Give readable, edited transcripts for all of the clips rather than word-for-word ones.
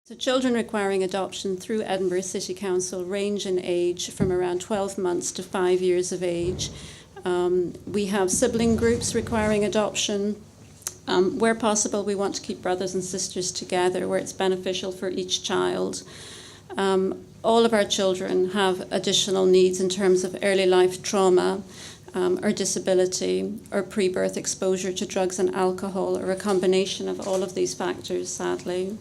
So children requiring adoption through Edinburgh City Council range in age from around 12 months to 5 years of age. We have sibling groups requiring adoption. Where possible, we want to keep brothers and sisters together where it's beneficial for each child. All of our children have additional needs in terms of early life trauma or disability or pre-birth exposure to drugs and alcohol, or a combination of all of these factors, sadly.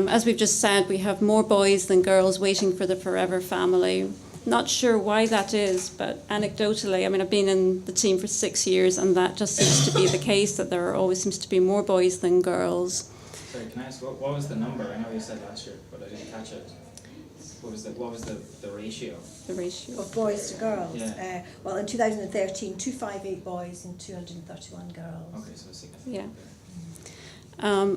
As we've just said, we have more boys than girls waiting for the forever family. Not sure why that is, but anecdotally, I mean, I've been in the team for 6 years, and that just seems to be the case, that there always seems to be more boys than girls. Sorry, can I ask, what was the number? I know you said last year, but I didn't catch it. What was the ratio? The ratio of boys to girls. Yeah. Well, in 2013, 258 boys and 231 girls. Okay, so significant. Yeah.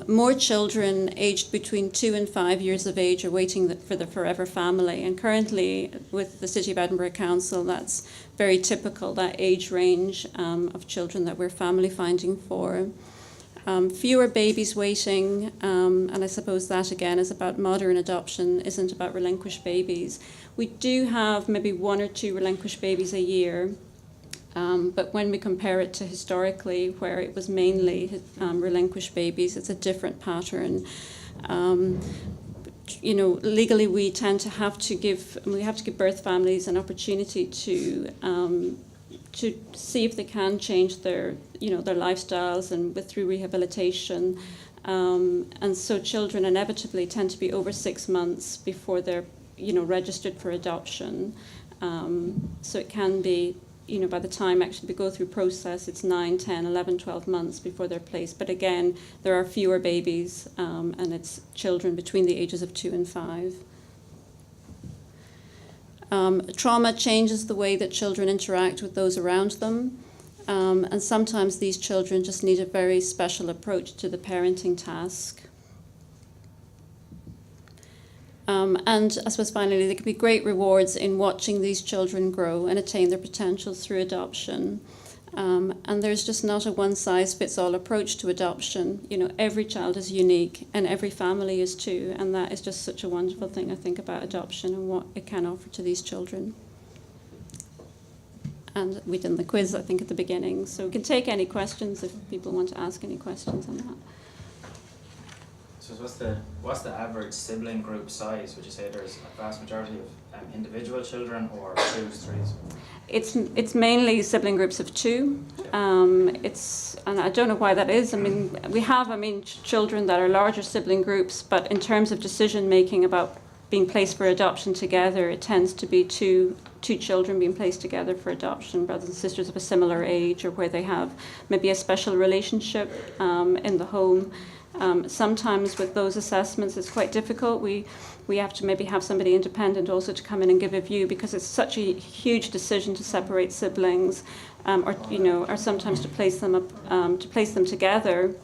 More children aged between 2 and 5 years of age are waiting for the forever family, and currently with the City of Edinburgh Council, that's very typical, that age range of children that we're family finding for. Fewer babies waiting, and I suppose that again is about modern adoption, isn't about relinquished babies. We do have maybe 1 or 2 relinquished babies a year. But when we compare it to historically, where it was mainly relinquished babies, it's a different pattern. You know, legally we tend to have to give birth families an opportunity to see if they can change their lifestyles and through rehabilitation. And so children inevitably tend to be over 6 months before they're registered for adoption. So it can be, by the time actually we go through process, it's 9, 10, 11, 12 months before they're placed. But again, there are fewer babies, and it's children between the ages of 2 and 5. Trauma changes the way that children interact with those around them. And sometimes these children just need a very special approach to the parenting task. And I suppose finally, there can be great rewards in watching these children grow and attain their potential through adoption. And there's just not a one-size-fits-all approach to adoption. Every child is unique, and every family is too. And that is just such a wonderful thing, I think, about adoption and what it can offer to these children. And we did the quiz, I think, at the beginning. So we can take any questions if people want to ask any questions on that. So what's the average sibling group size? Would you say there's a vast majority of individual children, or 2s, 3s? It's mainly sibling groups of 2. And I don't know why that is. I mean, we have children that are larger sibling groups, but in terms of decision making about being placed for adoption together, it tends to be two children being placed together for adoption, brothers and sisters of a similar age, or where they have maybe a special relationship in the home. Sometimes with those assessments it's quite difficult. We have to maybe have somebody independent also to come in and give a view, because it's such a huge decision to separate siblings, or sometimes to place them together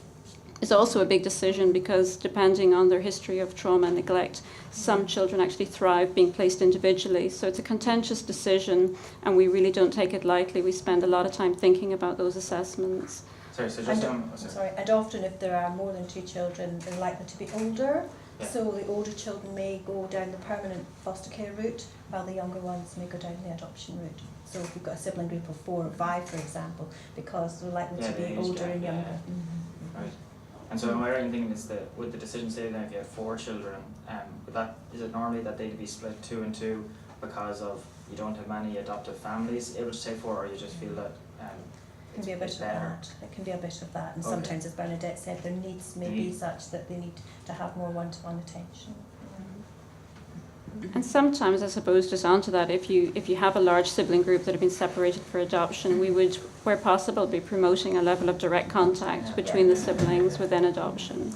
is also a big decision, because depending on their history of trauma and neglect, some children actually thrive being placed individually. So it's a contentious decision, and we really don't take it lightly. We spend a lot of time thinking about those assessments. Sorry, so just and often if there are more than 2 children, they're likely to be older. Yeah. So the older children may go down the permanent foster care route, while the younger ones may go down the adoption route. So if you've got a sibling group of 4 or 5, for example, because they're likely to be older and younger. Yeah. Mm-hmm. Right. And so am I right in thinking would the decision say then if you have 4 children, is it normally that they'd be split 2 and 2 because of you don't have many adoptive families able to take 4, or you just feel that It can be a bit of that. It can be a bit of that, and sometimes, as Bernadette said, their needs may be such that they need to have more one-to-one attention. And sometimes, I suppose, just onto that, if you have a large sibling group that have been separated for adoption, we would, where possible, be promoting a level of direct contact between the siblings within adoption.